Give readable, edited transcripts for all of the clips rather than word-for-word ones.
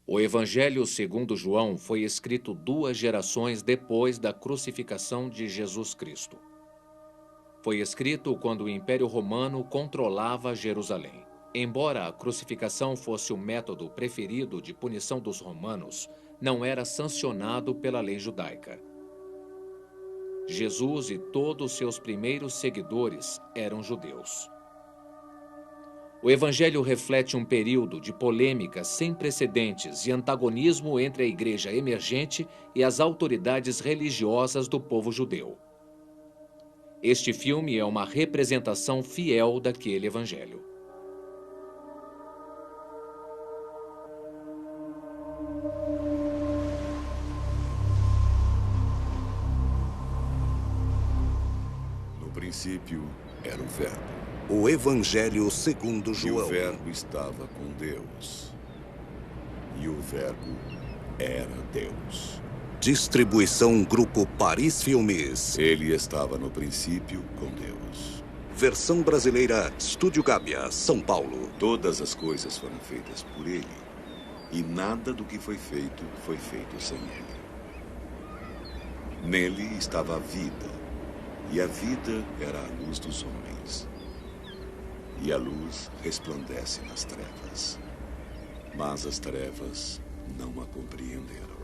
O Evangelho segundo João foi escrito 2 gerações depois da crucificação de Jesus Cristo. Foi escrito quando o Império Romano controlava Jerusalém. Embora a crucificação fosse o método preferido de punição dos romanos, não era sancionado pela lei judaica. Jesus e todos seus primeiros seguidores eram judeus. O Evangelho reflete um período de polêmica sem precedentes e antagonismo entre a igreja emergente e as autoridades religiosas do povo judeu. Este filme é uma representação fiel daquele Evangelho. No princípio era o Verbo. O Evangelho segundo E o João. Verbo estava com Deus. E o Verbo era Deus. Distribuição Grupo Paris Filmes. Ele estava no princípio com Deus. Versão brasileira, Estúdio Gábia, São Paulo. Todas as coisas foram feitas por ele. E nada do que foi feito sem ele. Nele estava a vida. E a vida era a luz dos homens. E a luz resplandece nas trevas. Mas as trevas não a compreenderam.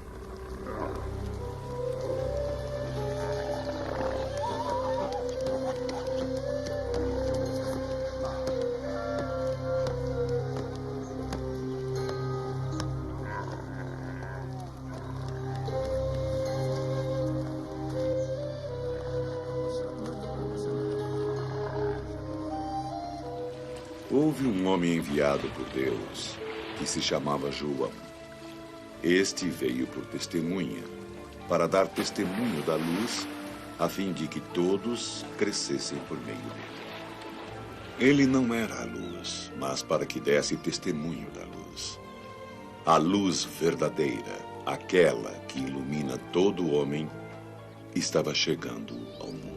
Houve um homem enviado por Deus, que se chamava João. Este veio por testemunha, para dar testemunho da luz, a fim de que todos crescessem por meio dele. Ele não era a luz, mas para que desse testemunho da luz. A luz verdadeira, aquela que ilumina todo homem, estava chegando ao mundo.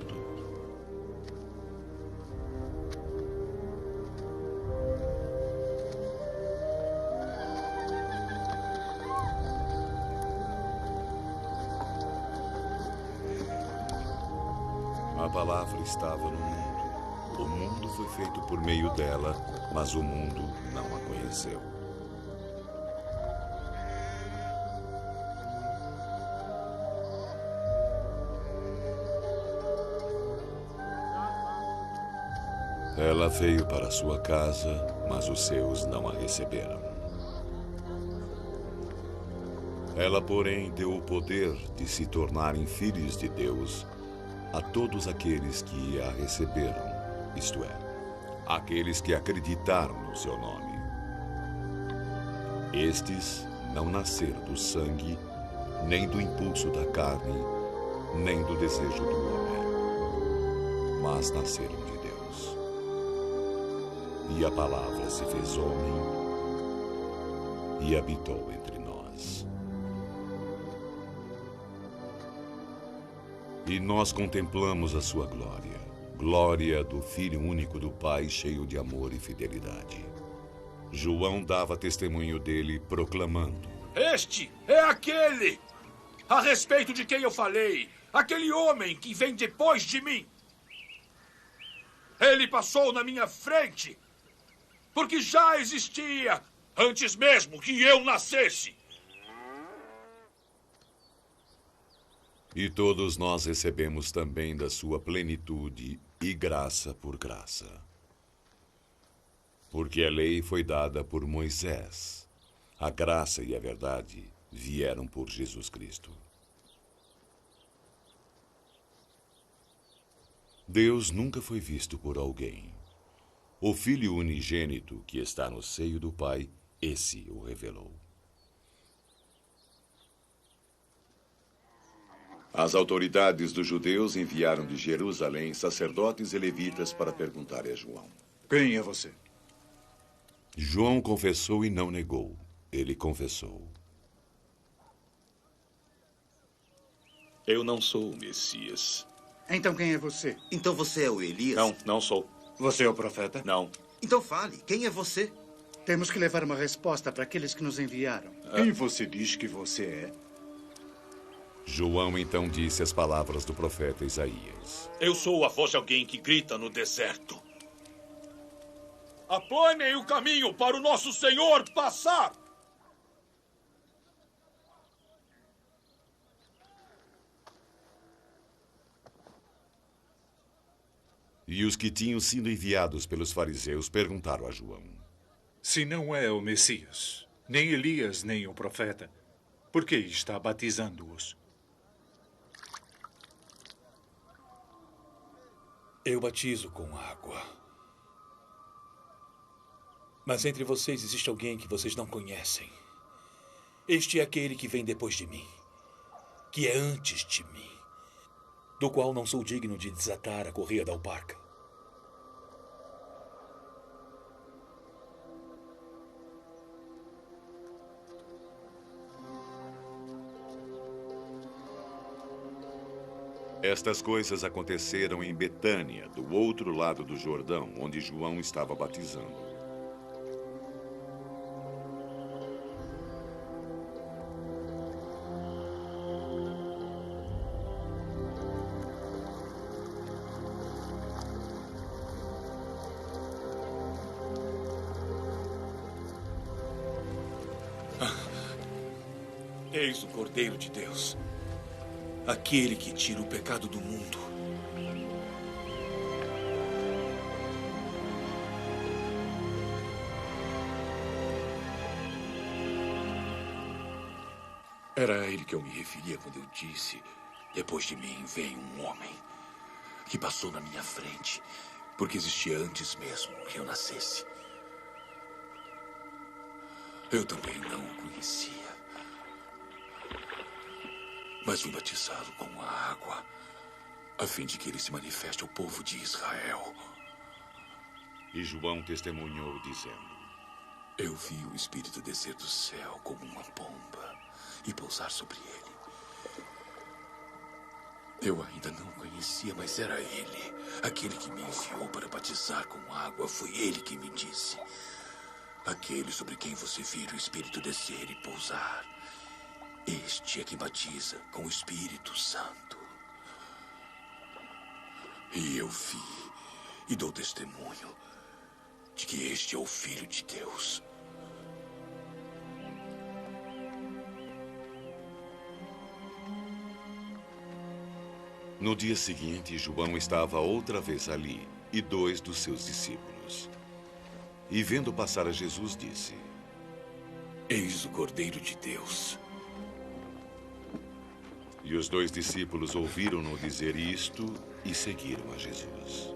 A palavra estava no mundo. O mundo foi feito por meio dela, mas o mundo não a conheceu. Ela veio para sua casa, mas os seus não a receberam. Ela, porém, deu o poder de se tornarem filhos de Deus a todos aqueles que a receberam, isto é, aqueles que acreditaram no seu nome. Estes não nasceram do sangue, nem do impulso da carne, nem do desejo do homem, mas nasceram de Deus. E a palavra se fez homem e habitou entre nós. E nós contemplamos a sua glória, glória do Filho único do Pai, cheio de amor e fidelidade. João dava testemunho dele, proclamando: Este é aquele a respeito de quem eu falei, aquele homem que vem depois de mim. Ele passou na minha frente, porque já existia antes mesmo que eu nascesse. E todos nós recebemos também da sua plenitude e graça por graça. Porque a lei foi dada por Moisés. A graça e a verdade vieram por Jesus Cristo. Deus nunca foi visto por alguém. O Filho unigênito que está no seio do Pai, esse o revelou. As autoridades dos judeus enviaram de Jerusalém sacerdotes e levitas para perguntar a João: Quem é você? João confessou e não negou. Ele confessou: Eu não sou o Messias. Então quem é você? Então você é o Elias? Não, não sou. Você é o profeta? Não. Então fale, quem é você? Temos que levar uma resposta para aqueles que nos enviaram. Quem você diz que você é? João então disse as palavras do profeta Isaías. Eu sou a voz de alguém que grita no deserto. Aplanem o caminho para o nosso Senhor passar! E os que tinham sido enviados pelos fariseus perguntaram a João: Se não é o Messias, nem Elias, nem o profeta, por que está batizando-os? Eu batizo com água. Mas entre vocês existe alguém que vocês não conhecem. Este é aquele que vem depois de mim, que é antes de mim, do qual não sou digno de desatar a correia da alparca. Estas coisas aconteceram em Betânia, do outro lado do Jordão, onde João estava batizando. Eis o Cordeiro de Deus, aquele que tira o pecado do mundo. Era a ele que eu me referia quando eu disse: depois de mim vem um homem que passou na minha frente, porque existia antes mesmo que eu nascesse. Eu também não o conhecia, mas vim batizá-lo com a água, a fim de que ele se manifeste ao povo de Israel. E João testemunhou, dizendo: Eu vi o Espírito descer do céu como uma pomba e pousar sobre ele. Eu ainda não o conhecia, mas era ele, aquele que me enviou para batizar com água. Foi ele que me disse: aquele sobre quem você vira o Espírito descer e pousar, este é quem batiza com o Espírito Santo. E eu vi e dou testemunho de que este é o Filho de Deus. No dia seguinte, João estava outra vez ali, e 2 dos seus discípulos. E vendo passar a Jesus, disse: Eis o Cordeiro de Deus. E os 2 discípulos ouviram-no dizer isto e seguiram a Jesus.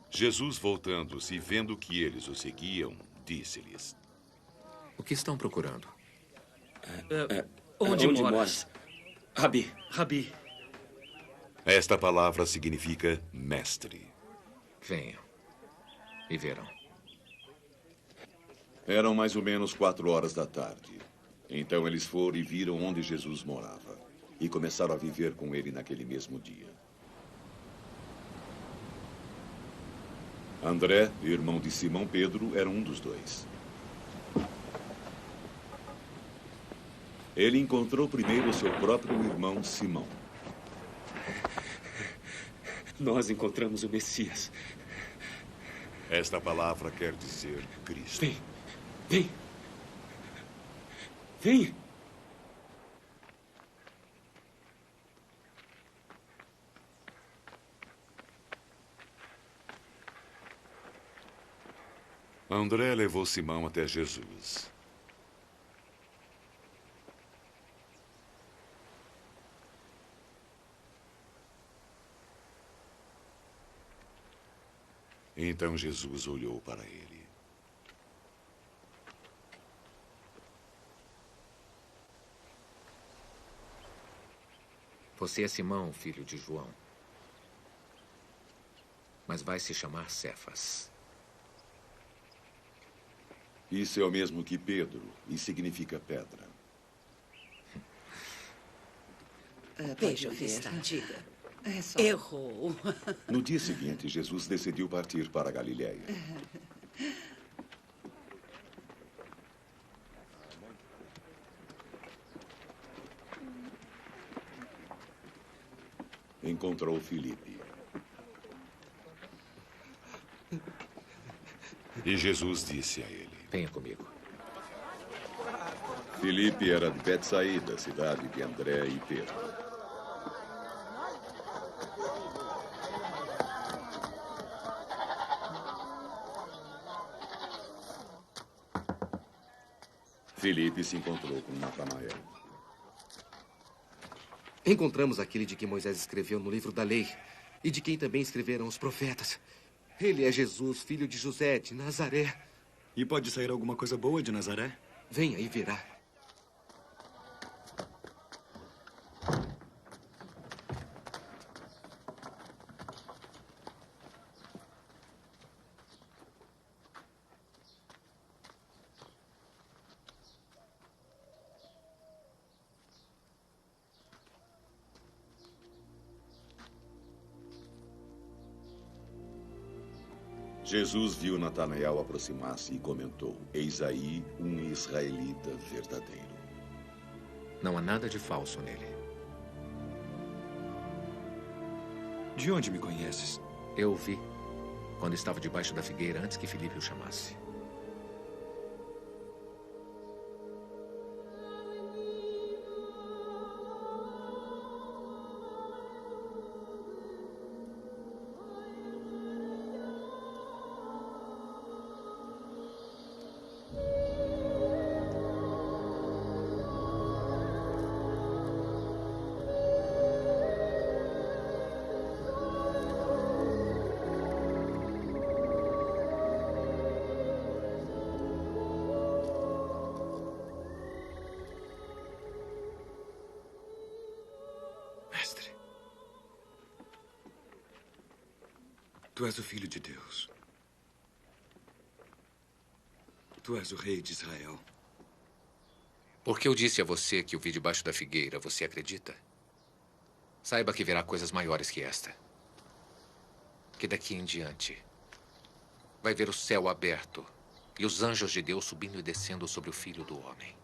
Jesus, voltando-se e vendo que eles o seguiam, disse-lhes: O que estão procurando? Onde moras? Rabi. Rabi, Esta palavra significa mestre. Venham e verão. Eram mais ou menos 4 horas da tarde. Então eles foram e viram onde Jesus morava. E começaram a viver com ele naquele mesmo dia. André, irmão de Simão Pedro, era um dos 2. Ele encontrou primeiro seu próprio irmão Simão. Nós encontramos o Messias. Esta palavra quer dizer Cristo. Vem. Vem. Vem. André levou Simão até Jesus. Então Jesus olhou para ele. Você é Simão, filho de João. mas vai se chamar Cefas. Isso é o mesmo que Pedro e significa pedra. Veja o que está, diga. É só... Errou. No dia seguinte, Jesus decidiu partir para a Galiléia. Encontrou Filipe. E Jesus disse a ele: Venha comigo. Filipe era de Betsaída, cidade de André e Pedro. Filipe se encontrou com Natanael. Encontramos aquele de que Moisés escreveu no livro da lei e de quem também escreveram os profetas. Ele é Jesus, filho de José, de Nazaré. E pode sair alguma coisa boa de Nazaré? Venha e verá. Jesus viu Natanael aproximar-se e comentou: Eis aí um israelita verdadeiro. Não há nada de falso nele. De onde me conheces? Eu o vi quando estava debaixo da figueira antes que Filipe o chamasse. Mestre, tu és o Filho de Deus. Tu és o Rei de Israel. Porque eu disse a você que o vi debaixo da figueira, você acredita? Saiba que verá coisas maiores que esta. Que daqui em diante vai ver o céu aberto e os anjos de Deus subindo e descendo sobre o Filho do Homem.